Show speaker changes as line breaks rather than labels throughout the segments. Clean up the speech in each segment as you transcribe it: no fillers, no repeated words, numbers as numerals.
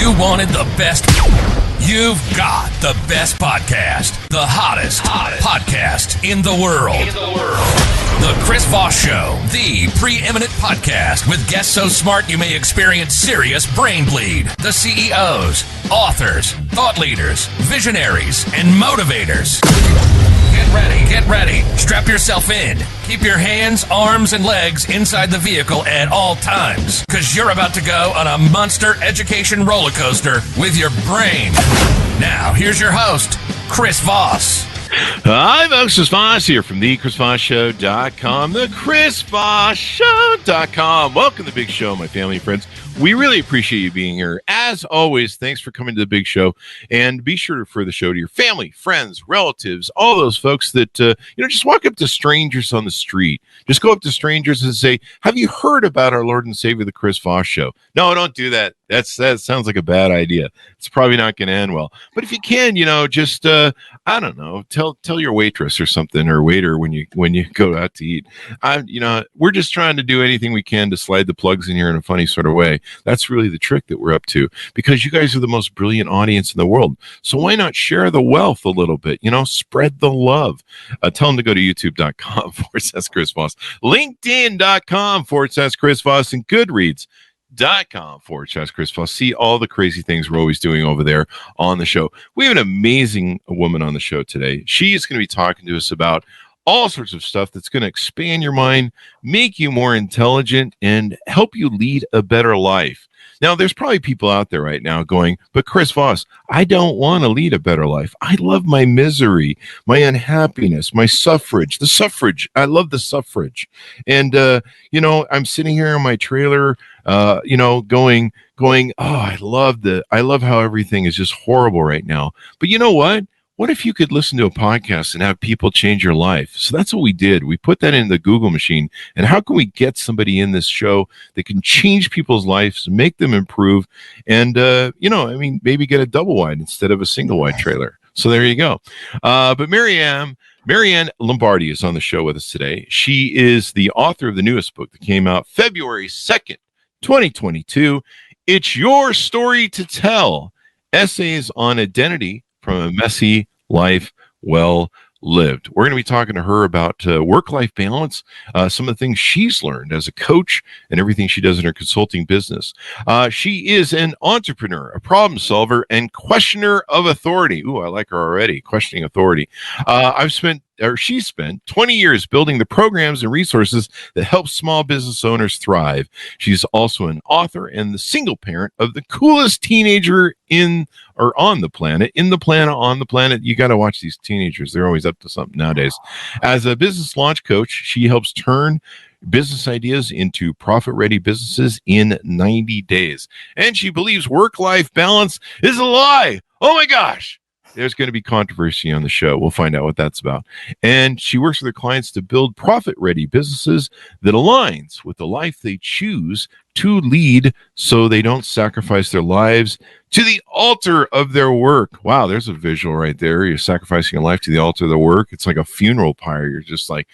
You wanted the best. You've got the best podcast. The hottest podcast in the world. The Chris Voss Show, the preeminent podcast with guests so smart you may experience serious brain bleed. The CEOs, authors, thought leaders, visionaries, and motivators. Get ready. Strap yourself in. Keep your hands, arms, and legs inside the vehicle at all times, because you're about to go on a monster education roller coaster with your brain. Now, here's your host, Chris Voss.
Hi, folks. Chris Voss here from thechrisvossshow.com, thechrisvossshow.com. Welcome to the big show, my family and friends. We really appreciate you being here. As always, thanks for coming to the big show. And be sure to refer the show to your family, friends, relatives, all those folks that, just walk up to strangers on the street. Just go up to strangers and say, have you heard about our Lord and Savior, the Chris Voss Show? No, don't do that. That sounds like a bad idea. It's probably not going to end well. But if you can, just, I don't know, tell your waitress or something, or waiter when you go out to eat. We're just trying to do anything we can to slide the plugs in here in a funny sort of way. That's really the trick that we're up to, because you guys are the most brilliant audience in the world. So why not share the wealth a little bit? Spread the love. Tell them to go to youtube.com/Chris Voss, linkedin.com/Chris Voss, and goodreads.com/Chris Voss. See all the crazy things we're always doing over there on the show. We have an amazing woman on the show today. She is going to be talking to us about all sorts of stuff that's going to expand your mind, make you more intelligent, and help you lead a better life. Now, there's probably people out there right now going, but Chris Voss, I don't want to lead a better life. I love my misery, my unhappiness, my suffrage, the suffrage. I love the suffrage. And, I'm sitting here in my trailer, going, oh, I love how everything is just horrible right now. But you know what? What if you could listen to a podcast and have people change your life? So that's what we did. We put that in the Google machine. And how can we get somebody in this show that can change people's lives, make them improve, and, maybe get a double wide instead of a single wide trailer. So there you go. But Maryann Lombardi is on the show with us today. She is the author of the newest book that came out February 2nd, 2022. It's Your Story to Tell, Essays on Identity from a Messy Life Well Lived. We're going to be talking to her about work-life balance, some of the things she's learned as a coach, and everything she does in her consulting business. She is an entrepreneur, a problem solver, and questioner of authority. Ooh, I like her already, questioning authority. She spent 20 years building the programs and resources that help small business owners thrive. She's also an author and the single parent of the coolest teenager on the planet. You got to watch these teenagers. They're always up to something nowadays. As a business launch coach, she helps turn business ideas into profit-ready businesses in 90 days. And she believes work-life balance is a lie. Oh my gosh. There's going to be controversy on the show. We'll find out what that's about. And she works with her clients to build profit-ready businesses that aligns with the life they choose to lead, so they don't sacrifice their lives to the altar of their work. Wow, there's a visual right there. You're sacrificing a life to the altar of the work. It's like a funeral pyre. You're just like,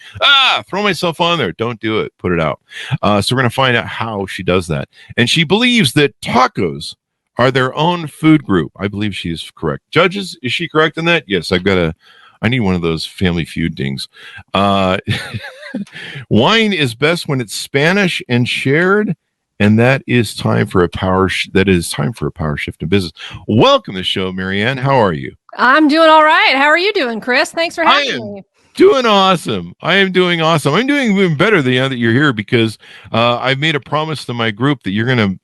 throw myself on there. Don't do it. Put it out. So we're going to find out how she does that. And she believes that tacos are their own food group. I believe she is correct. Judges, is she correct in that? Yes, I need one of those Family Feud dings. Wine is best when it's Spanish and shared, and that is time for a power shift in business. Welcome to the show, Maryann. How are you?
I'm doing all right. How are you doing, Chris? Thanks for having me.
Doing awesome. I am doing awesome. I'm doing even better now that you're here, because I've made a promise to my group that you're gonna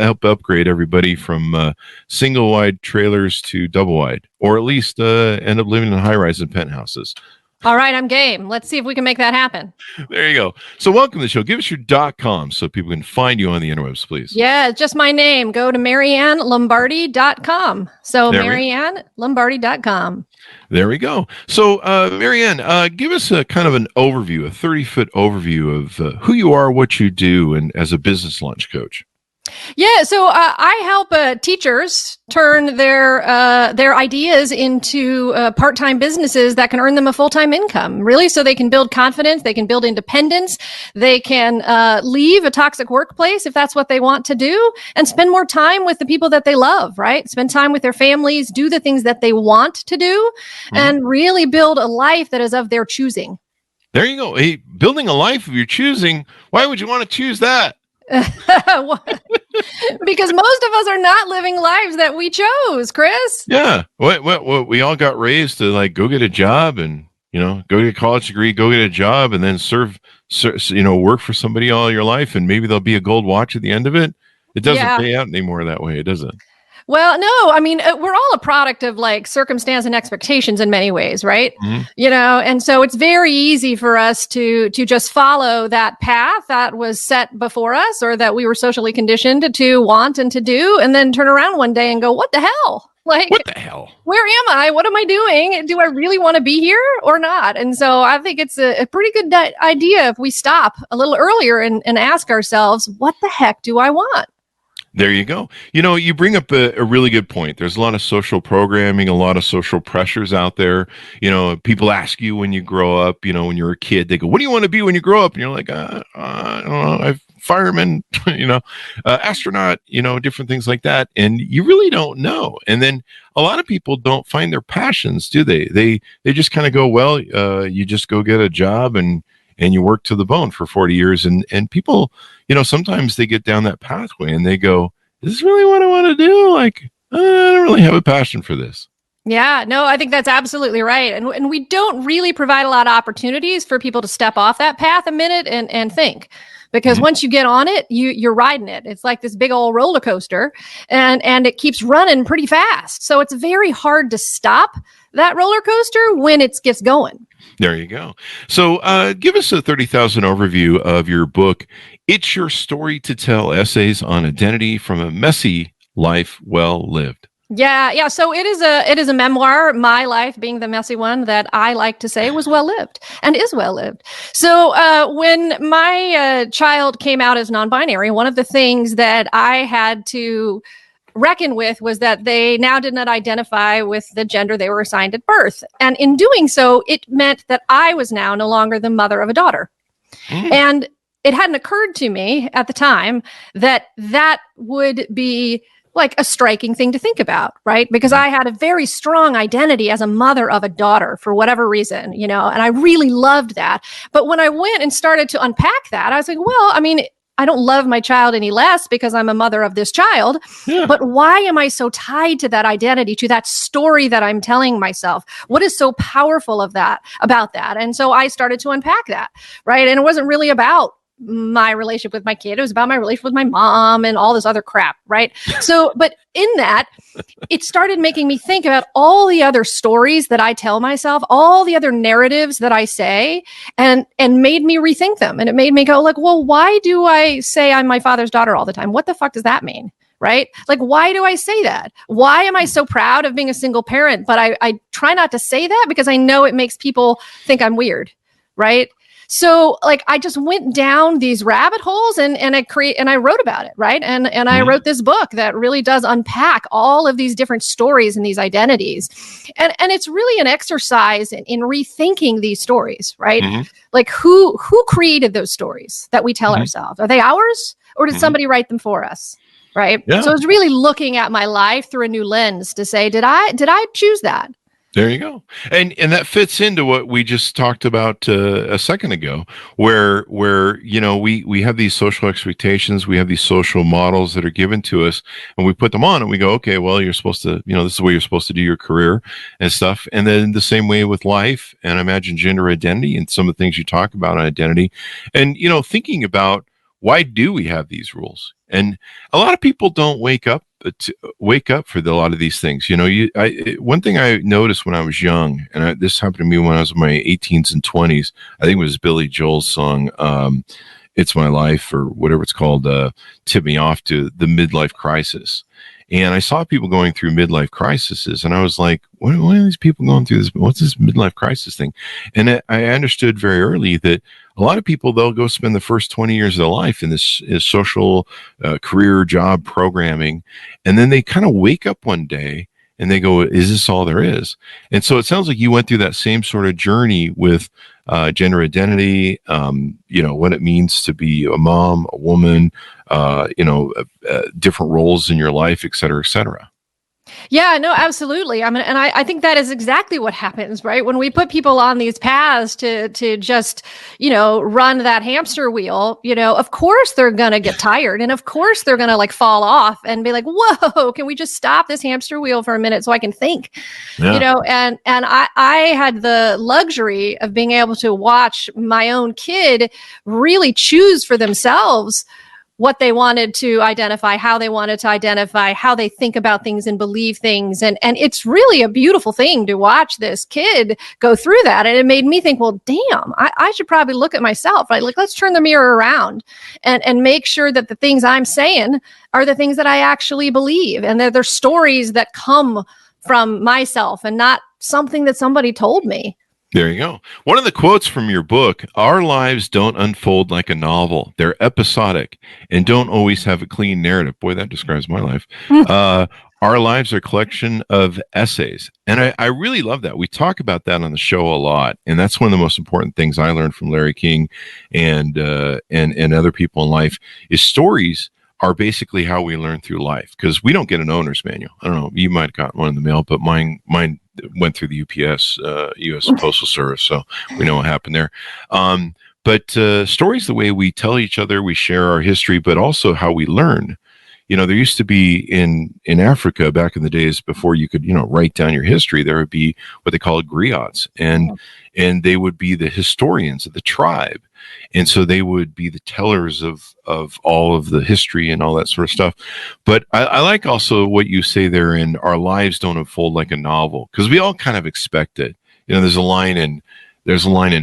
help upgrade everybody from single wide trailers to double wide, or at least end up living in high rise and penthouses.
All right, I'm game. Let's see if we can make that happen.
There you go. So welcome to the show. Give us your .com so people can find you on the interwebs, please.
Yeah, it's just my name. Go to MaryannLombardi.com. So MaryannLombardi.com.
There we go. So Maryann, give us a kind of an overview, a 30-foot overview of who you are, what you do, and as a business launch coach.
Yeah, so I help teachers turn their ideas into part-time businesses that can earn them a full-time income, really, so they can build confidence, they can build independence, they can leave a toxic workplace if that's what they want to do, and spend more time with the people that they love, right? Spend time with their families, do the things that they want to do, and really build a life that is of their choosing.
There you go. Hey, building a life of your choosing. Why would you want to choose that?
Because most of us are not living lives that we chose, Chris.
Yeah. What we all got raised to like go get a job and, go get a college degree, go get a job and then serve, work for somebody all your life. And maybe there'll be a gold watch at the end of it. It doesn't pay out anymore that way, does it?
Well, no, I mean, we're all a product of like circumstance and expectations in many ways, right? And so it's very easy for us to just follow that path that was set before us or that we were socially conditioned to want and to do, and then turn around one day and go, what the hell? Like,
what the hell?
Where am I? What am I doing? Do I really want to be here or not? And so I think it's a pretty good idea if we stop a little earlier and ask ourselves, what the heck do I want?
There you go. You bring up a really good point. There's a lot of social programming, a lot of social pressures out there. People ask you when you grow up, when you're a kid, they go, what do you want to be when you grow up? And you're like, I don't know, fireman, astronaut, different things like that. And you really don't know. And then a lot of people don't find their passions, do they? They just kind of go, well, you just go get a job and you work to the bone for 40 years. And people, sometimes they get down that pathway and they go, is this really what I want to do? Like, I don't really have a passion for this.
Yeah, no, I think that's absolutely right. And we don't really provide a lot of opportunities for people to step off that path a minute and think. Because once you get on it, you're riding it. It's like this big old roller coaster and it keeps running pretty fast. So it's very hard to stop that roller coaster when it gets going.
There you go. So give us a 30,000 overview of your book, It's Your Story to Tell, Essays on Identity from a Messy Life Well Lived.
Yeah. So it is a memoir, my life being the messy one that I like to say was well lived and is well lived. So when my child came out as non-binary, one of the things that I had to reckon with was that they now did not identify with the gender they were assigned at birth. And in doing so, it meant that I was now no longer the mother of a daughter. And it hadn't occurred to me at the time that would be like a striking thing to think about, right? Because I had a very strong identity as a mother of a daughter for whatever reason, and I really loved that. But when I went and started to unpack that, I was like, well, I mean, I don't love my child any less because I'm a mother of this child, but why am I so tied to that identity, to that story that I'm telling myself? What is so powerful about that? And so I started to unpack that, right? And it wasn't really about my relationship with my kid. It was about my relationship with my mom and all this other crap, right? So, but in that, it started making me think about all the other stories that I tell myself, all the other narratives that I say, and made me rethink them. And it made me go like, well, why do I say I'm my father's daughter all the time? What the fuck does that mean? Right? Like, why do I say that? Why am I so proud of being a single parent? But I try not to say that because I know it makes people think I'm weird, right? So like I just went down these rabbit holes and I wrote about it, right? And I wrote this book that really does unpack all of these different stories and these identities. And it's really an exercise in rethinking these stories, right? Like who created those stories that we tell ourselves? Are they ours or did somebody write them for us? Right? Yeah. So it's really looking at my life through a new lens to say, did I choose that?
There you go. And that fits into what we just talked about a second ago, where we have these social expectations, we have these social models that are given to us, and we put them on and we go, okay, well, you're supposed to, this is the way you're supposed to do your career and stuff. And then the same way with life, and I imagine gender identity and some of the things you talk about on identity, and thinking about why do we have these rules? And a lot of people don't wake up for a lot of these things. One thing I noticed when I was young, and this happened to me when I was in my 18s and 20s, I think it was Billy Joel's song, It's My Life, or whatever it's called, tip me off to the midlife crisis. And I saw people going through midlife crises, and I was like, what are these people going through this? What's this midlife crisis thing? And I understood very early that a lot of people, they'll go spend the first 20 years of their life in this social career job programming. And then they kind of wake up one day and they go, is this all there is? And so it sounds like you went through that same sort of journey with gender identity, what it means to be a mom, a woman, different roles in your life, et cetera, et cetera.
Yeah, no, absolutely. I mean, and I think that is exactly what happens, right? When we put people on these paths to just, run that hamster wheel, of course they're going to get tired. And of course they're going to like fall off and be like, whoa, can we just stop this hamster wheel for a minute so I can think, and I had the luxury of being able to watch my own kid really choose for themselves what they wanted to identify, how they wanted to identify, how they think about things and believe things. And it's really a beautiful thing to watch this kid go through that. And it made me think, well, damn, I should probably look at myself, right? Like, let's turn the mirror around and make sure that the things I'm saying are the things that I actually believe. And they're stories that come from myself and not something that somebody told me.
There you go. One of the quotes from your book, our lives don't unfold like a novel. They're episodic and don't always have a clean narrative. Boy, that describes my life. Our lives are a collection of essays. And I really love that. We talk about that on the show a lot. And that's one of the most important things I learned from Larry King and other people in life is stories are basically how we learn through life, because we don't get an owner's manual. I don't know. You might have gotten one in the mail, but mine went through the UPS, U.S. Postal Service. So we know what happened there. But stories, the way we tell each other, we share our history, but also how we learn. There used to be in Africa back in the days before you could, write down your history, there would be what they call griots, and they would be the historians of the tribe. And so they would be the tellers of all of the history and all that sort of stuff. But I like also what you say there in our lives don't unfold like a novel, because we all kind of expect it. There's a line in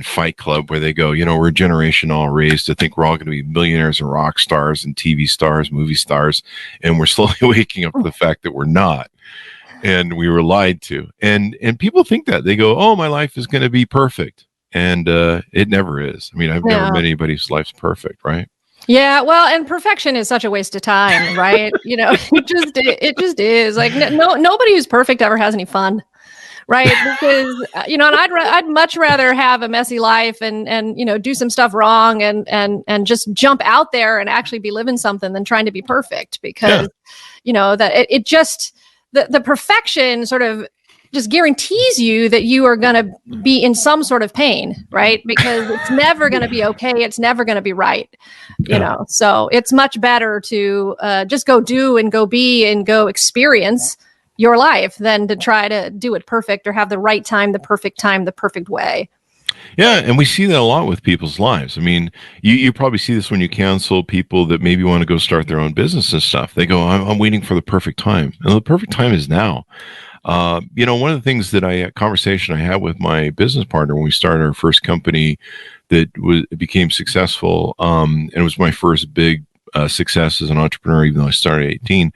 Fight Club where they go, we're a generation all raised to think we're all going to be millionaires and rock stars and TV stars, movie stars. And we're slowly waking up to the fact that we're not. And we were lied to. And people think that. They go, oh, my life is going to be perfect. And it never is. I mean, I've never met anybody whose life's perfect, right?
Yeah, well, and perfection is such a waste of time, right? It just is. Like, nobody who's perfect ever has any fun, right? Because and I'd much rather have a messy life and do some stuff wrong and just jump out there and actually be living something than trying to be perfect, because that it just the perfection sort of just guarantees you that you are going to be in some sort of pain, right? Because it's never going to be okay. It's never going to be right, So it's much better to just go do and go be and go experience your life than to try to do it perfect or have the right time, the perfect way.
Yeah, and we see that a lot with people's lives. I mean, you probably see this when you counsel people that maybe want to go start their own business and stuff. They go, I'm waiting for the perfect time. And the perfect time is now. One of the things that conversation I had with my business partner when we started our first company that became successful, and it was my first big success as an entrepreneur, even though I started at 18.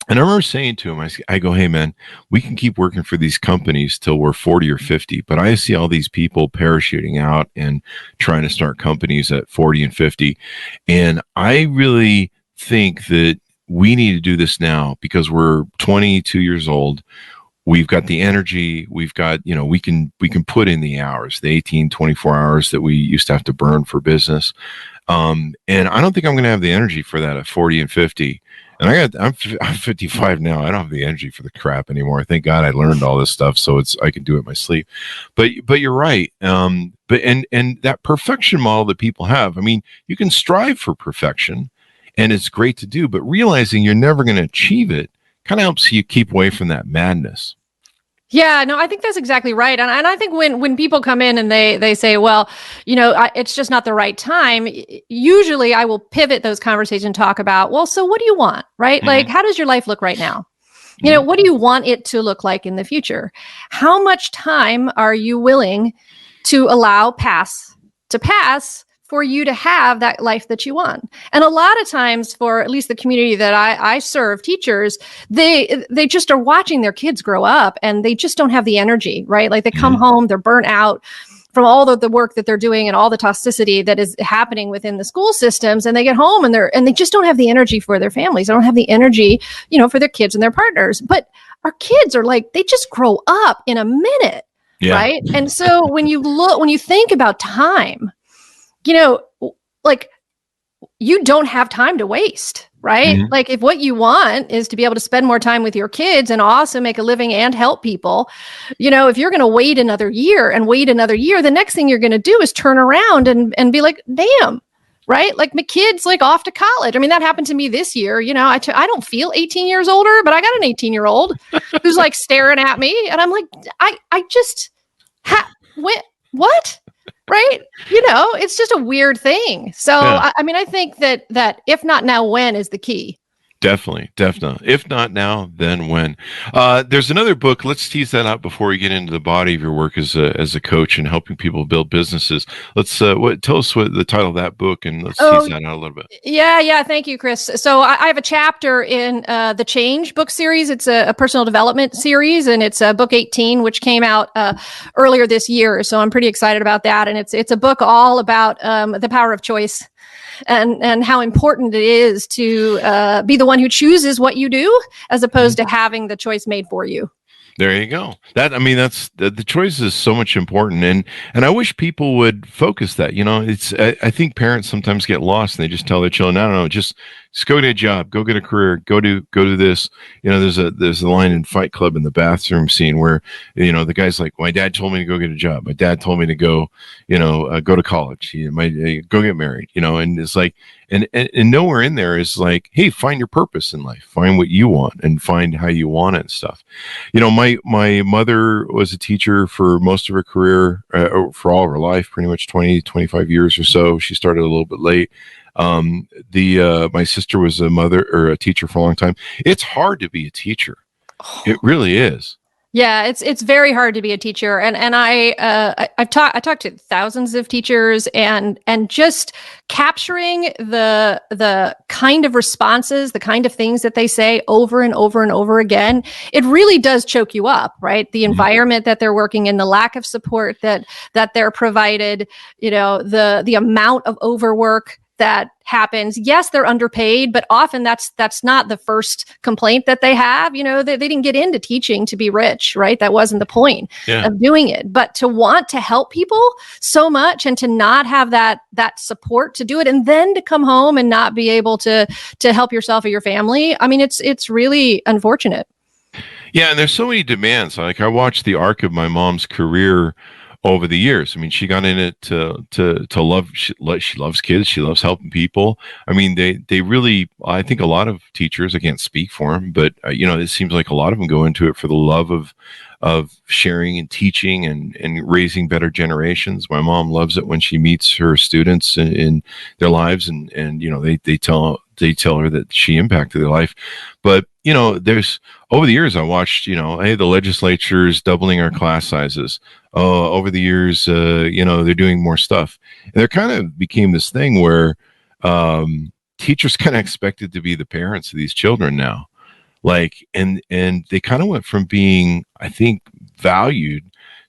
And I remember saying to him, I go, hey, man, we can keep working for these companies till we're 40 or 50, but I see all these people parachuting out and trying to start companies at 40 and 50. And I really think that we need to do this now because we're 22 years old. We've got the energy. We've got, we can put in the hours, the 18, 24 hours that we used to have to burn for business. And I don't think I'm going to have the energy for that at 40 and 50. And I'm 55 now. I don't have the energy for the crap anymore. Thank God I learned all this stuff, so I can do it in my sleep. But you're right. But that perfection model that people have. I mean, you can strive for perfection, and it's great to do. But realizing you're never going to achieve it kind of helps you keep away from that madness.
Yeah, no, I think that's exactly right. And I think when people come in and they say, well, it's just not the right time, usually I will pivot those conversations and talk about, well, so what do you want, right? Mm-hmm. Like, how does your life look right now? What do you want it to look like in the future? How much time are you willing to allow pass for you to have that life that you want? And a lot of times, for at least the community that I serve, teachers, they just are watching their kids grow up and they just don't have the energy, right? Like they come home, they're burnt out from all the work that they're doing and all the toxicity that is happening within the school systems. And they get home and they just don't have the energy for their families. They don't have the energy, for their kids and their partners. But our kids are like, they just grow up in a minute. Yeah. Right. And so when you think about time, like you don't have time to waste, right? Mm-hmm. Like if what you want is to be able to spend more time with your kids and also make a living and help people, if you're going to wait another year, the next thing you're going to do is turn around and be like, damn. Right? Like my kid's like off to college. I mean, that happened to me this year. I don't feel 18 years older, but I got an 18-year-old who's like staring at me. And I'm like, I just, what? Right? It's just a weird thing. So, yeah. I think that if not now, when is the key.
Definitely. If not now, then when? There's another book. Let's tease that out before we get into the body of your work as a coach and helping people build businesses. Let's tell us what the title of that book, and let's tease that out a little bit.
Yeah. Thank you, Chris. So I have a chapter in the Change book series. It's a personal development series, and it's book 18, which came out earlier this year. So I'm pretty excited about that. And it's a book all about the power of choice. And how important it is to be the one who chooses what you do, as opposed to having the choice made for you.
There you go. That's the choice is so much important, and I wish people would focus that. I think parents sometimes get lost and they just tell their children, no, just go get a job, go get a career, go do this. There's a line in Fight Club in the bathroom scene where the guy's like, my dad told me to go get a job. My dad told me to go go to college. Go get married. And it's like, and nowhere in there is like, hey, find your purpose in life, find what you want, and find how you want it and stuff. My mother was a teacher for most of her career, for all of her life, pretty much 20, 25 years or so. She started a little bit late. My sister was a teacher for a long time. It's hard to be a teacher. It really is.
Yeah, it's very hard to be a teacher, and I talked to thousands of teachers, and just capturing the kind of responses, the kind of things that they say over and over and over again, it really does choke you up, right? The environment that they're working in, the lack of support that they're provided, the amount of overwork that happens. Yes, they're underpaid, but often that's not the first complaint that they have. They didn't get into teaching to be rich, right? That wasn't the point of doing it. But to want to help people so much and to not have that support to do it, and then to come home and not be able to help yourself or your family. I mean, it's really unfortunate.
Yeah, and there's so many demands. Like I watched the arc of my mom's career over the years. I mean, she got in it to love. She loves kids. She loves helping people. I mean, they really. I think a lot of teachers. I can't speak for them, but it seems like a lot of them go into it for the love of sharing and teaching and raising better generations. My mom loves it when she meets her students in their lives, and they tell her that she impacted their life. But there's over the years I watched, hey, the legislature's doubling our class sizes. Over the years, they're doing more stuff. And there kind of became this thing where teachers kind of expected to be the parents of these children now. Like, and they kind of went from being, I think, valued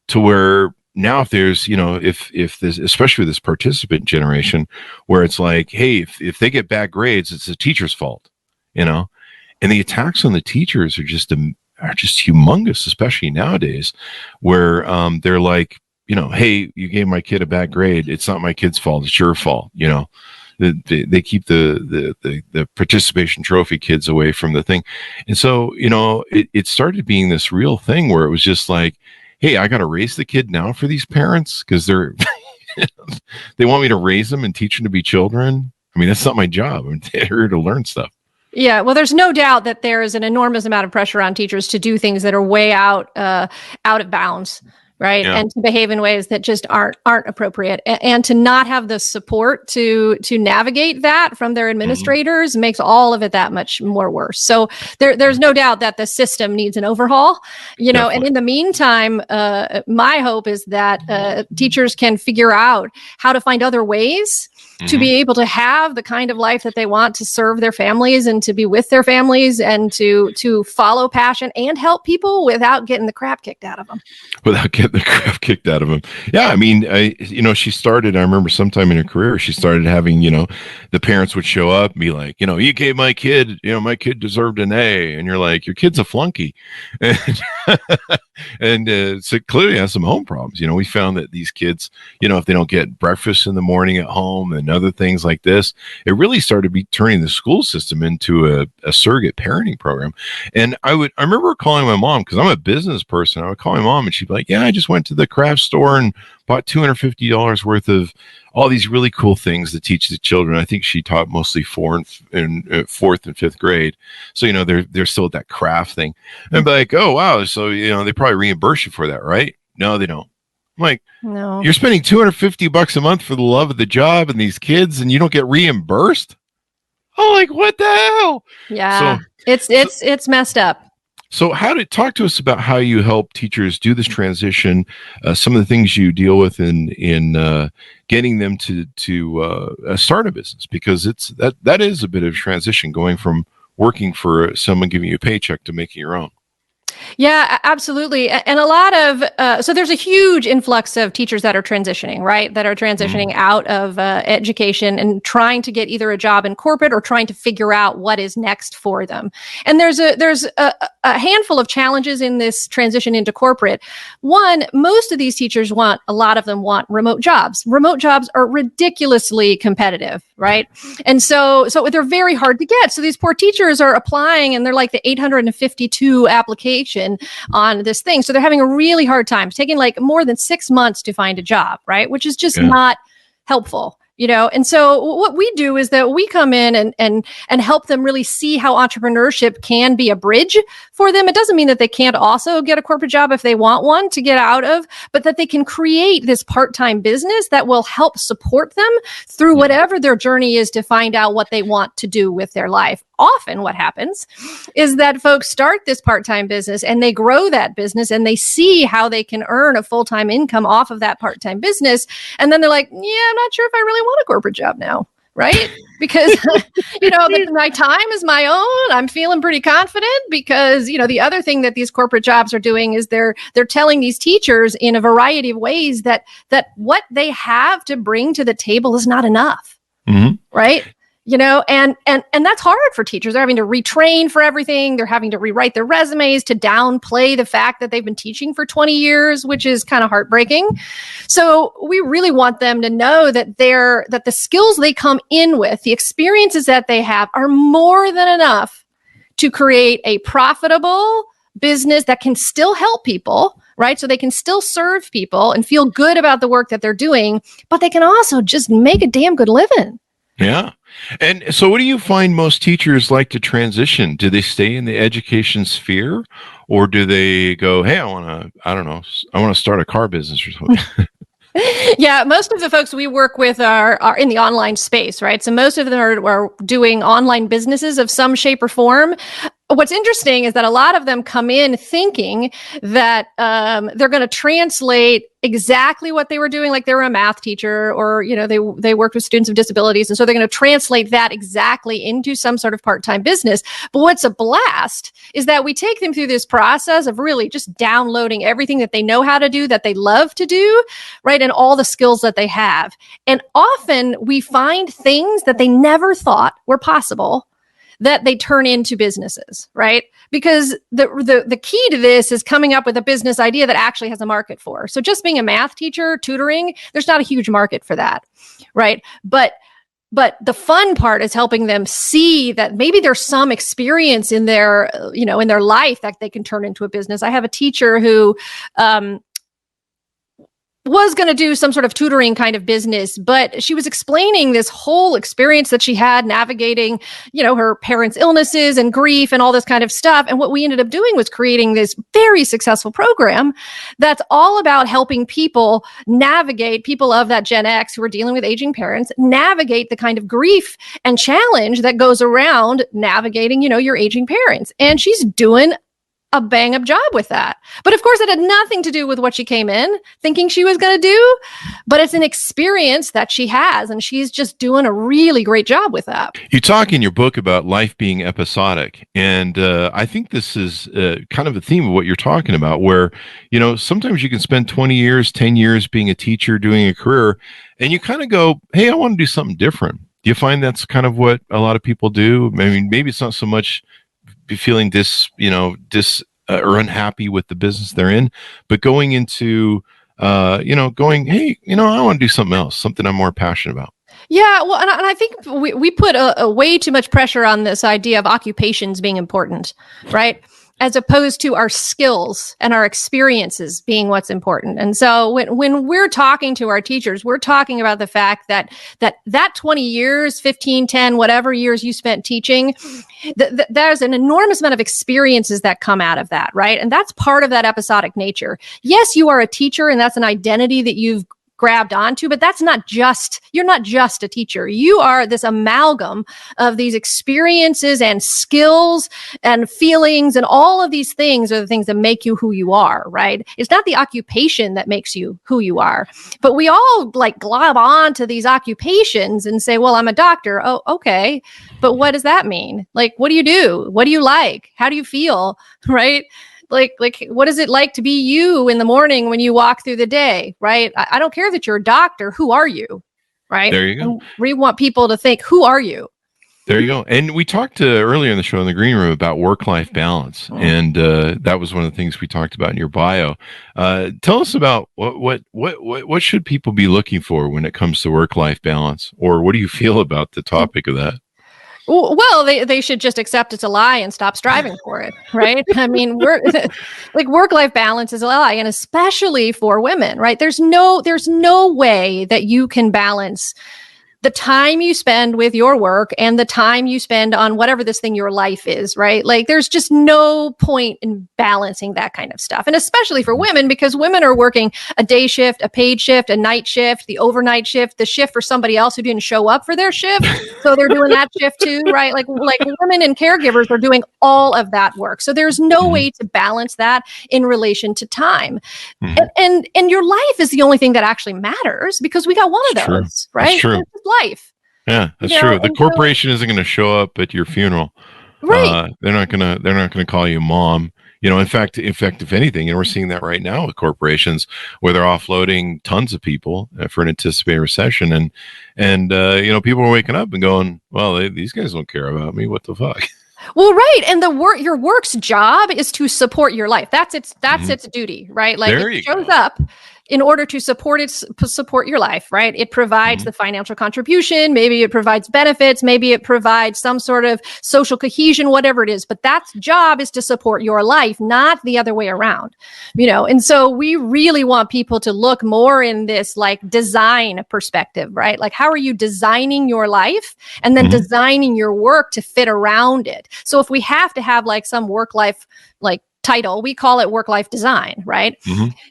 to where now if there's, if this, especially with this participant generation, where it's like, hey, if they get bad grades, it's the teacher's fault, and the attacks on the teachers are just humongous, especially nowadays, where they're like, hey, you gave my kid a bad grade. It's not my kid's fault. It's your fault. They keep the participation trophy kids away from the thing. And so, it started being this real thing where it was just like, hey, I got to raise the kid now for these parents because they're, they want me to raise them and teach them to be children. I mean, that's not my job. I'm here to learn stuff.
Yeah, well, there's no doubt that there is an enormous amount of pressure on teachers to do things that are way out of bounds, right? Yeah. And to behave in ways that just aren't appropriate, and to not have the support to navigate that from their administrators makes all of it that much more worse. So there's no doubt that the system needs an overhaul, Definitely. And in the meantime, my hope is that teachers can figure out how to find other ways to be able to have the kind of life that they want, to serve their families and to be with their families and to follow passion and help people without getting the crap kicked out of them.
Without getting the crap kicked out of them. Yeah, I mean, she started, I remember sometime in her career, she started having, the parents would show up and be like, you gave my kid deserved an A. And you're like, your kid's a flunky. And so clearly has some home problems. We found that these kids, if they don't get breakfast in the morning at home and other things like this, it really started turning the school system into a surrogate parenting program. And I remember calling my mom, because I'm a business person. I would call my mom and she'd be like, yeah, I just went to the craft store and bought $250 worth of all these really cool things to teach the children. I think she taught mostly fourth and fifth grade. So, they're still at that craft thing. And I'd be like, oh, wow. So, they probably reimburse you for that, right? No, they don't. I'm like, no, you're spending $250 a month for the love of the job and these kids, and you don't get reimbursed. Oh, like, what the hell?
Yeah. So, it's messed up.
So talk to us about how you help teachers do this transition, some of the things you deal with in getting them to start a business, because that is a bit of a transition, going from working for someone giving you a paycheck to making your own.
Yeah, absolutely. And a lot of, so there's a huge influx of teachers that are transitioning, right? That are transitioning out of education and trying to get either a job in corporate or trying to figure out what is next for them. And there's a handful of challenges in this transition into corporate. One, most of these teachers a lot of them want remote jobs. Remote jobs are ridiculously competitive, right? And so they're very hard to get. So these poor teachers are applying and they're like the 852 application on this thing. So they're having a really hard time. It's taking like more than 6 months to find a job, right? Which is just not helpful. And so what we do is that we come in and help them really see how entrepreneurship can be a bridge for them. It doesn't mean that they can't also get a corporate job if they want one to get out of, but that they can create this part-time business that will help support them through whatever their journey is to find out what they want to do with their life. Often what happens is that folks start this part-time business and they grow that business and they see how they can earn a full-time income off of that part-time business. And then they're like, yeah, I'm not sure if I really want a corporate job now. Right? Because, my time is my own. I'm feeling pretty confident because, the other thing that these corporate jobs are doing is they're telling these teachers in a variety of ways that what they have to bring to the table is not enough. Mm-hmm. Right? And that's hard for teachers. They're having to retrain for everything. They're having to rewrite their resumes to downplay the fact that they've been teaching for 20 years, which is kind of heartbreaking. So we really want them to know that the skills they come in with, the experiences that they have, are more than enough to create a profitable business that can still help people, right? So they can still serve people and feel good about the work that they're doing, but they can also just make a damn good living.
Yeah. And so what do you find most teachers like to transition? Do they stay in the education sphere, or do they go, hey, I want to start a car business or something?
Yeah, most of the folks we work with are in the online space, right? So most of them are doing online businesses of some shape or form. What's interesting is that a lot of them come in thinking that they're going to translate exactly what they were doing, like they were a math teacher, or they worked with students with disabilities, and so they're going to translate that exactly into some sort of part-time business. But what's a blast is that we take them through this process of really just downloading everything that they know how to do, that they love to do, right, and all the skills that they have. And often we find things that they never thought were possible that they turn into businesses, right? Because the key to this is coming up with a business idea that actually has a market for. So just being a math teacher, tutoring, there's not a huge market for that, right? But the fun part is helping them see that maybe there's some experience in their, in their life that they can turn into a business. I have a teacher who, was going to do some sort of tutoring kind of business, but she was explaining this whole experience that she had navigating, her parents' illnesses and grief and all this kind of stuff. And what we ended up doing was creating this very successful program that's all about helping people navigate, people of that Gen X who are dealing with aging parents, navigate the kind of grief and challenge that goes around navigating, your aging parents. And she's doing a bang up job with that. But of course, it had nothing to do with what she came in thinking she was going to do, but it's an experience that she has, and she's just doing a really great job with that.
You talk in your book about life being episodic, and I think this is kind of a theme of what you're talking about, where, sometimes you can spend 20 years, 10 years being a teacher, doing a career, and you kind of go, hey, I want to do something different. Do you find that's kind of what a lot of people do? I mean, maybe it's not so much feeling or unhappy with the business they're in, but going into, going, hey, I want to do something else, something I'm more passionate about.
Yeah, well, and I think we put a way too much pressure on this idea of occupations being important, right? As opposed to our skills and our experiences being what's important. And so when we're talking to our teachers, we're talking about the fact that 20 years, 15, 10, whatever years you spent teaching, there's an enormous amount of experiences that come out of that, right? And that's part of that episodic nature. Yes, you are a teacher, and that's an identity that you've grabbed onto, but you're not just a teacher. You are this amalgam of these experiences and skills and feelings, and all of these things are the things that make you who you are, right? It's not the occupation that makes you who you are, but we all glob on to these occupations and say, well, I'm a doctor. Oh, okay. But what does that mean? What do you do? What do you like? How do you feel? Right? Like, what is it like to be you in the morning when you walk through the day, right? I don't care that you're a doctor. Who are you, right?
There you go.
And we want people to think, who are you?
There you go. And we talked earlier in the show in the green room about work-life balance, and that was one of the things we talked about in your bio. Tell us about what should people be looking for when it comes to work-life balance, or what do you feel about the topic of that?
Well, they should just accept it's a lie and stop striving for it, right? I mean, work-life balance is a lie, and especially for women, right? There's no way that you can balance the time you spend with your work and the time you spend on whatever this thing your life is, right? There's just no point in balancing that kind of stuff. And especially for women, because women are working a day shift, a paid shift, a night shift, the overnight shift, the shift for somebody else who didn't show up for their shift. So they're doing that shift too, right? Like women and caregivers are doing all of that work. So there's no way to balance that in relation to time. And your life is the only thing that actually matters, because we got one of those, right?
That's true.
Life.
Yeah, that's true. The corporation isn't going to show up at your funeral,
right?
They're not going to call you mom. In fact, if anything, we're seeing that right now with corporations where they're offloading tons of people for an anticipated recession, and people are waking up and going, well, these guys don't care about me. What the fuck?
Well, right. And your work's job is to support your life. That's its duty, right? It shows up in order to support your life, right? It provides the financial contribution. Maybe it provides benefits. Maybe it provides some sort of social cohesion, whatever it is. But that job is to support your life, not the other way around, And so we really want people to look more in this design perspective, right? How are you designing your life and then designing your work to fit around it? So if we have to have some work-life title, we call it work-life design, right?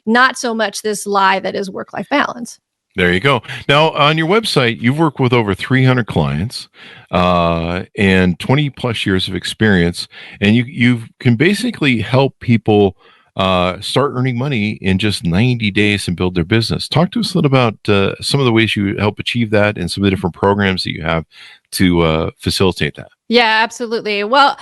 Not so much this lie that is work-life balance.
There you go. Now, on your website, you've worked with over 300 clients and 20 plus years of experience, and you can basically help people start earning money in just 90 days and build their business. Talk to us a little about some of the ways you help achieve that and some of the different programs that you have to facilitate that.
Yeah, absolutely. Well,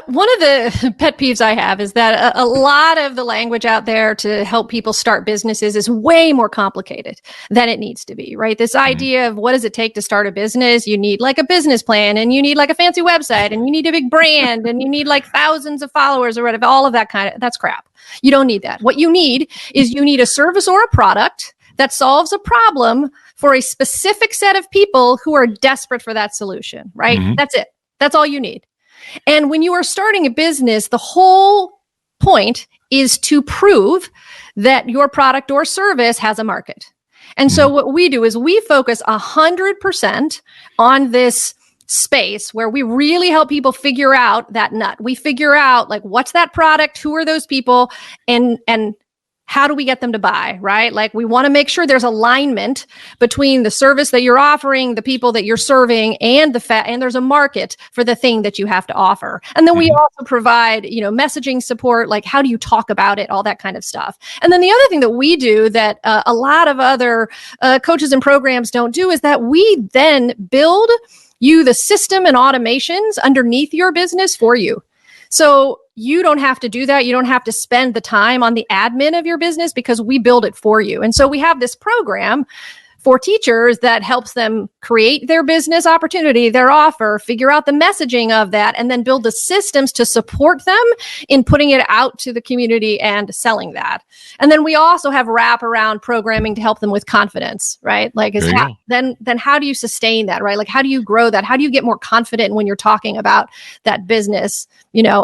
one of the pet peeves I have is that a lot of the language out there to help people start businesses is way more complicated than it needs to be, right? This idea of what does it take to start a business? You need a business plan, and you need a fancy website, and you need a big brand, and you need thousands of followers or whatever, all of that that's crap. You don't need that. What you need is a service or a product that solves a problem for a specific set of people who are desperate for that solution, right? That's it. That's all you need. And when you are starting a business, the whole point is to prove that your product or service has a market. And so what we do is we focus 100% on this space where we really help people figure out that nut. We figure out what's that product, who are those people, and how do we get them to buy, right? Like we want to make sure there's alignment between the service that you're offering, the people that you're serving, and and there's a market for the thing that you have to offer. And then we also provide, messaging support, like how do you talk about it, all that kind of stuff. And then the other thing that we do that a lot of other coaches and programs don't do is that we then build you the system and automations underneath your business for you. So you don't have to do that. You don't have to spend the time on the admin of your business because we build it for you. And so we have this program for teachers that helps them create their business opportunity, their offer, figure out the messaging of that, and then build the systems to support them in putting it out to the community and selling that. And then we also have wraparound programming to help them with confidence, right? Like, then how do you sustain that, right? Like, how do you grow that? How do you get more confident when you're talking about that business,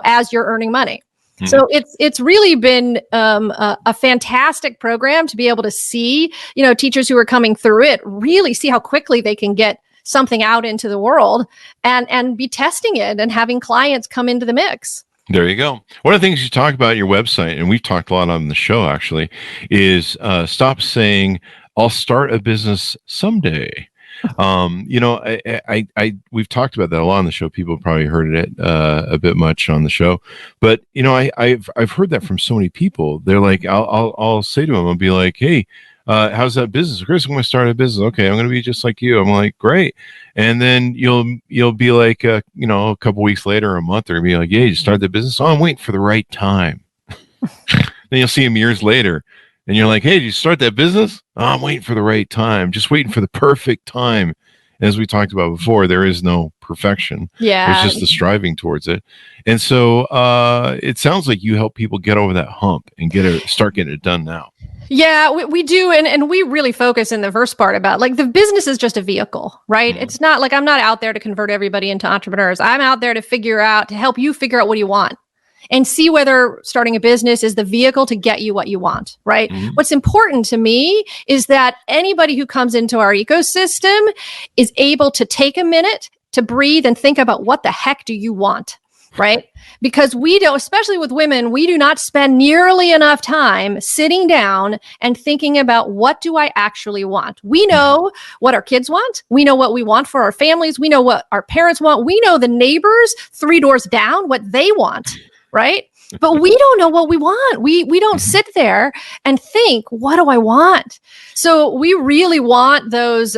as you're earning money? So it's really been a fantastic program to be able to see, teachers who are coming through it really see how quickly they can get something out into the world and be testing it and having clients come into the mix.
There you go. One of the things you talk about on your website, and we've talked a lot on the show actually, is stop saying, I'll start a business someday. We've talked about that a lot on the show. People probably heard it a bit much on the show, but I've heard that from so many people. They're like, I'll say to them, I'll be like, hey, how's that business? Chris, I'm going to start a business. Okay, I'm going to be just like you. I'm like, great. And then you'll be like, a couple weeks later, a month, or be like, yeah, you start the business. Oh, I'm waiting for the right time. Then you'll see them years later. And you're like, hey, did you start that business? Oh, I'm waiting for the right time. Just waiting for the perfect time. As we talked about before, there is no perfection.
Yeah.
There's just the striving towards it. And so it sounds like you help people get over that hump and start getting it done now.
Yeah, we do. And we really focus in the first part about like the business is just a vehicle, right? It's not like I'm not out there to convert everybody into entrepreneurs. I'm out there to help you figure out what you want. And see whether starting a business is the vehicle to get you what you want, right? What's important to me is that anybody who comes into our ecosystem is able to take a minute to breathe and think about what the heck do you want, right? Because we don't, especially with women, we do not spend nearly enough time sitting down and thinking about what do I actually want. We know what our kids want. We know what we want for our families. We know what our parents want. We know the neighbors 3 doors down, what they want. Right? But we don't know what we want. We don't sit there and think, what do I want? So we really want those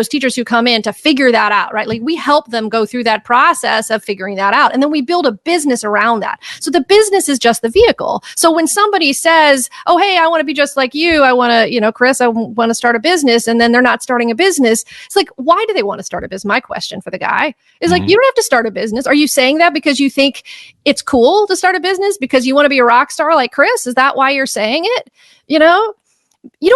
teachers who come in to figure that out, right? Like we help them go through that process of figuring that out. And then we build a business around that. So the business is just the vehicle. So when somebody says, oh, hey, I want to be just like you. I want to, Chris, I want to start a business. And then they're not starting a business. It's like, why do they want to start a business? My question for the guy is like, you don't have to start a business. Are you saying that because you think it's cool to start a business because you want to be a rock star like Chris? Is that why you're saying it? You don't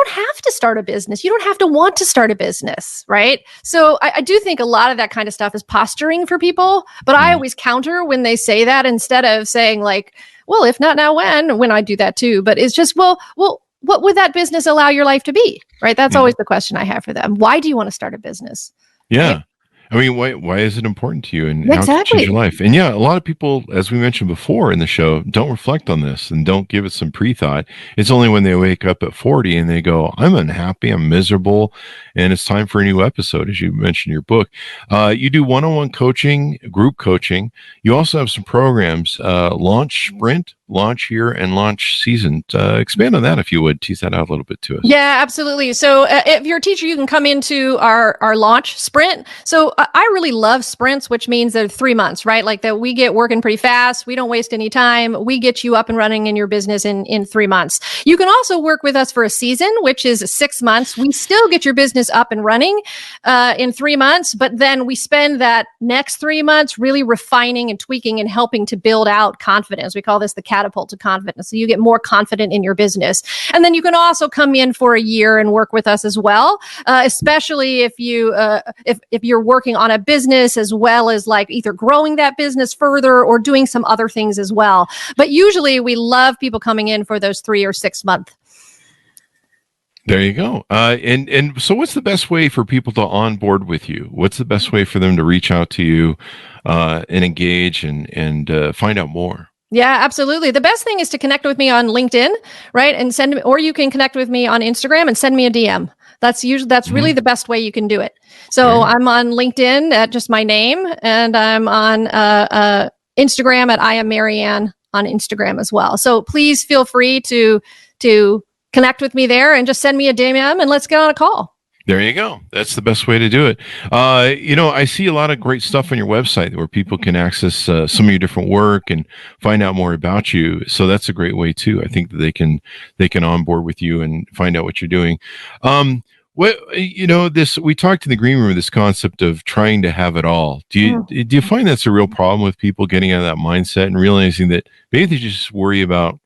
have to start a business. You don't have to want to start a business, right? So I do think a lot of that kind of stuff is posturing for people, but I always counter when they say that instead of saying like, well, if not now, when I do that too, but it's just, well, what would that business allow your life to be, right? That's always the question I have for them. Why do you want to start a business?
Yeah.
Right?
I mean, why is it important to you and how can it change your life? And yeah, a lot of people, as we mentioned before in the show, don't reflect on this and don't give it some pre-thought. It's only when they wake up at 40 and they go, I'm unhappy, I'm miserable, and it's time for a new episode, as you mentioned in your book. You do one-on-one coaching, group coaching. You also have some programs, Launch Sprint, Launch Year, and Launch Season. Expand on that if you would. Tease that out a little bit to us.
Yeah, absolutely. So if you're a teacher, you can come into our Launch Sprint. So I really love sprints, which means they're 3 months, right? Like that we get working pretty fast. We don't waste any time. We get you up and running in your business in 3 months. You can also work with us for a season, which is 6 months. We still get your business up and running in 3 months, but then we spend that next 3 months really refining and tweaking and helping to build out confidence. We call this the catapult to confidence. So you get more confident in your business. And then you can also come in for a year and work with us as well, especially if you're working on a business as well as like either growing that business further or doing some other things as well. But usually we love people coming in for those 3 or 6 months.
There you go. And so what's the best way for people to onboard with you? What's the best way for them to reach out to you and engage and find out more?
Yeah, absolutely. The best thing is to connect with me on LinkedIn, right? And send me, or you can connect with me on Instagram and send me a DM. That's really the best way you can do it. So I'm on LinkedIn at just my name, and I'm on Instagram at I am Maryann on Instagram as well. So please feel free to connect with me there and just send me a DM and let's get on a call.
There you go. That's the best way to do it. I see a lot of great stuff on your website where people can access some of your different work and find out more about you. So that's a great way too. I think that they can onboard with you and find out what you're doing. We talked in the green room, this concept of trying to have it all. Do you find that's a real problem with people getting out of that mindset and realizing that maybe they just worry about,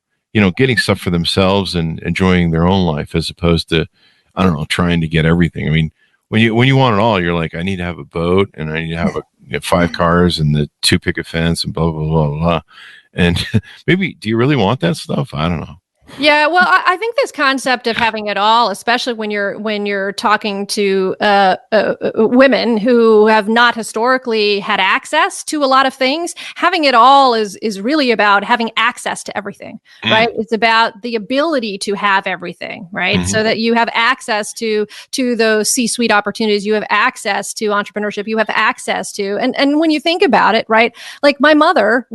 getting stuff for themselves and enjoying their own life as opposed to, I don't know, trying to get everything. I mean, when you want it all, you're like, I need to have a boat and I need to have 5 cars and the 2 picket fence and blah, blah, blah, blah. And maybe, do you really want that stuff? I don't know.
Yeah, well, I think this concept of having it all, especially when you're talking to women who have not historically had access to a lot of things, having it all is really about having access to everything, right? It's about the ability to have everything, right? So that you have access to those C-suite opportunities, you have access to entrepreneurship, you have access to, and when you think about it, right? Like my mother,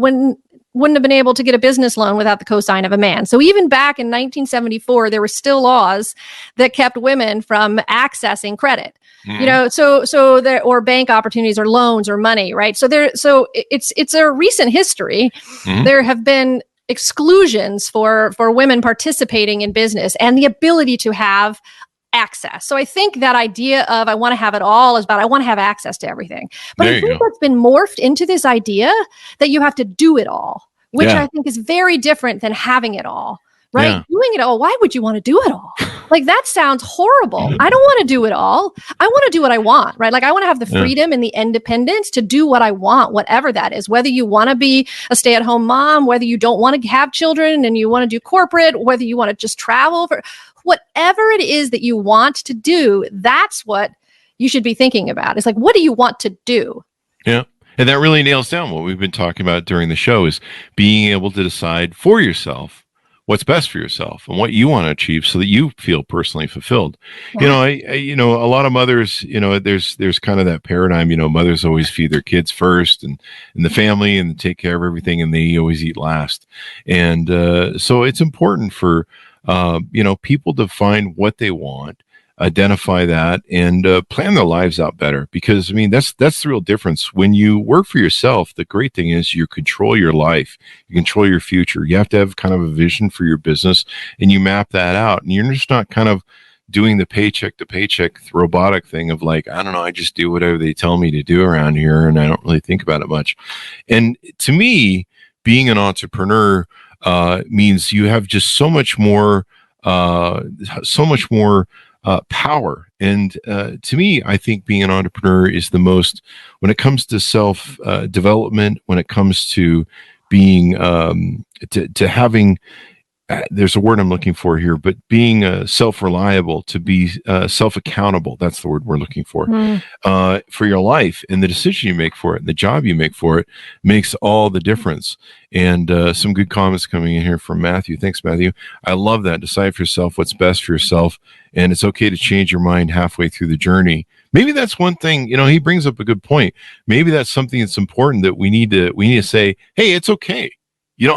wouldn't have been able to get a business loan without the cosign of a man. So even back in 1974, there were still laws that kept women from accessing credit. Or bank opportunities or loans or money, right? So it's a recent history. There have been exclusions for women participating in business and the ability to have access. So I think that idea of I want to have it all is about I want to have access to everything. But I think that's been morphed into this idea that you have to do it all, which I think is very different than having it all, right?
Yeah.
Doing it all. Why would you want to do it all? Like that sounds horrible. I don't want to do it all. I want to do what I want, right? Like I want to have the freedom and the independence to do what I want, whatever that is, whether you want to be a stay-at-home mom, whether you don't want to have children and you want to do corporate, whether you want to just travel for whatever it is that you want to do, that's what you should be thinking about. It's like, what do you want to do?
Yeah. And that really nails down what we've been talking about during the show is being able to decide for yourself what's best for yourself and what you want to achieve so that you feel personally fulfilled. Yeah. A lot of mothers, there's kind of that paradigm, mothers always feed their kids first and the family and take care of everything and they always eat last. And so it's important for people to find what they want, identify that, and plan their lives out better. Because that's the real difference. When you work for yourself, the great thing is you control your life, you control your future. You have to have kind of a vision for your business, and you map that out. And you're just not kind of doing the paycheck to paycheck robotic thing of like, I don't know, I just do whatever they tell me to do around here, and I don't really think about it much. And to me, being an entrepreneur means you have just so much more power. And to me, I think being an entrepreneur is the most, when it comes to self development, when it comes to being to having, there's a word I'm looking for here, but being self-reliable, to be self-accountable. That's the word we're looking for your life, and the decision you make for it and the job you make for it makes all the difference. And some good comments coming in here from Matthew. Thanks, Matthew. I love that. Decide for yourself what's best for yourself, and it's okay to change your mind halfway through the journey. Maybe that's one thing, he brings up a good point. Maybe that's something that's important that we need to say, hey, it's okay. You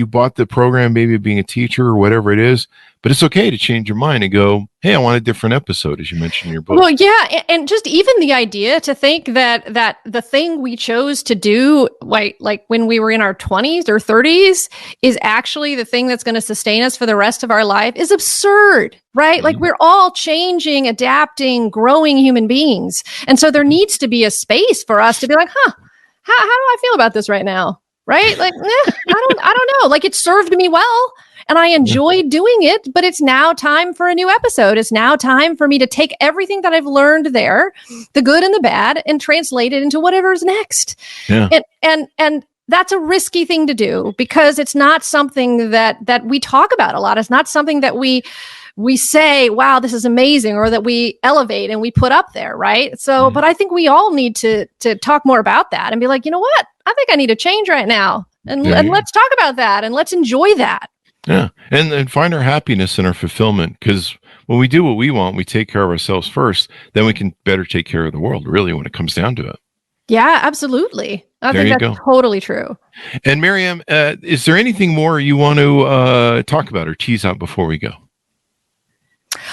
bought the program, maybe being a teacher or whatever it is, but it's okay to change your mind and go, hey, I want a different episode, as you mentioned in your book.
Well, yeah. And just even the idea to think that the thing we chose to do, like when we were in our 20s or 30s, is actually the thing that's going to sustain us for the rest of our life is absurd, right? Like we're all changing, adapting, growing human beings. And so there needs to be a space for us to be like, how do I feel about this right now? Right? Like, I don't know. Like it served me well and I enjoyed doing it, but it's now time for a new episode. It's now time for me to take everything that I've learned there, the good and the bad, and translate it into whatever's next. Yeah. And that's a risky thing to do because it's not something that we talk about a lot. It's not something that we we say, wow, this is amazing, or that we elevate and we put up there, right? So, but I think we all need to talk more about that and be like, you know what? I think I need to change right now. And let's talk about that and let's enjoy that.
Yeah. And find our happiness and our fulfillment, because when we do what we want, we take care of ourselves first, then we can better take care of the world, really, when it comes down to it.
Yeah, absolutely. I think that's totally true.
And Maryann, is there anything more you want to talk about or tease out before we go?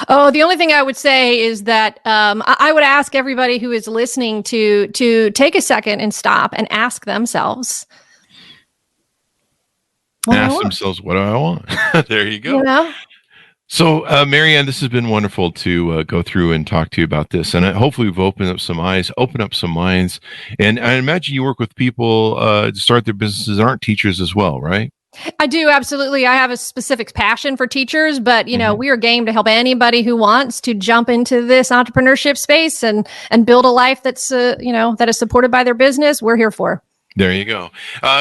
Oh, the only thing I would say is that I would ask everybody who is listening to take a second and stop and ask themselves.
Ask themselves, what do I want? There you go.
You know?
So, Maryann, this has been wonderful to go through and talk to you about this. And hopefully we've opened up some eyes, opened up some minds. And I imagine you work with people to start their businesses that aren't teachers as well, right?
I do, absolutely. I have a specific passion for teachers, but, you know, we are game to help anybody who wants to jump into this entrepreneurship space and build a life that's, that is supported by their business. We're here for.
There you go.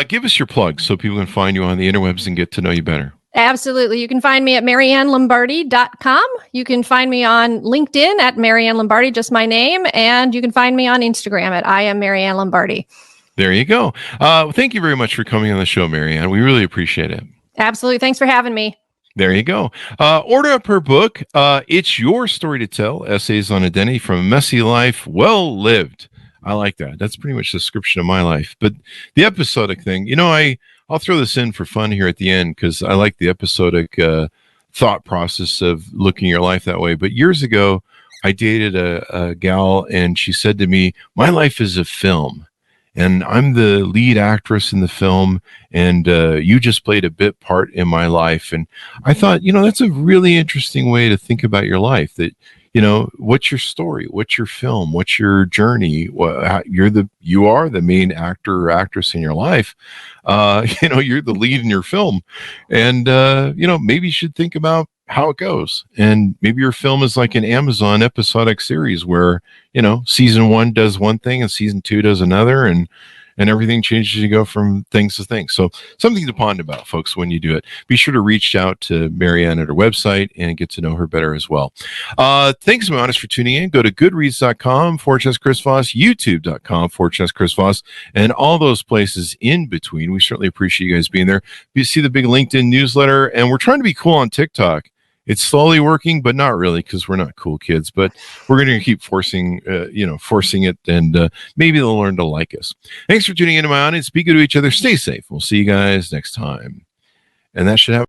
Give us your plugs so people can find you on the interwebs and get to know you better.
Absolutely. You can find me at MaryannLombardi.com. You can find me on LinkedIn at Maryann Lombardi, just my name. And you can find me on Instagram at I am Maryann Lombardi. There
you go. Thank you very much for coming on the show, Maryann. We really appreciate it.
Absolutely. Thanks for having me.
There you go. Order up her book. It's Your Story to Tell, Essays on Identity from a Messy Life, Well Lived. I like that. That's pretty much the description of my life. But the episodic thing, I'll throw this in for fun here at the end because I like the episodic thought process of looking at your life that way. But years ago, I dated a gal, and she said to me, my life is a film, and I'm the lead actress in the film, and you just played a bit part in my life. And I thought, that's a really interesting way to think about your life, that what's your story? What's your film? What's your journey? You are the main actor or actress in your life. You're the lead in your film, and maybe you should think about how it goes. And maybe your film is like an Amazon episodic series where season 1 does one thing and season 2 does another, and everything changes. You go from things to things. So something to ponder about, folks, when you do it. Be sure to reach out to Maryann at her website and get to know her better as well. Thanks, my honest, for tuning in. Go to goodreads.com/Chris Voss, youtube.com/Chris Voss, and all those places in between. We certainly appreciate you guys being there. You see the big LinkedIn newsletter, and we're trying to be cool on TikTok. It's slowly working, but not really, because we're not cool kids. But we're going to keep forcing it, and maybe they'll learn to like us. Thanks for tuning in to my audience. Be good to each other. Stay safe. We'll see you guys next time. And that should happen.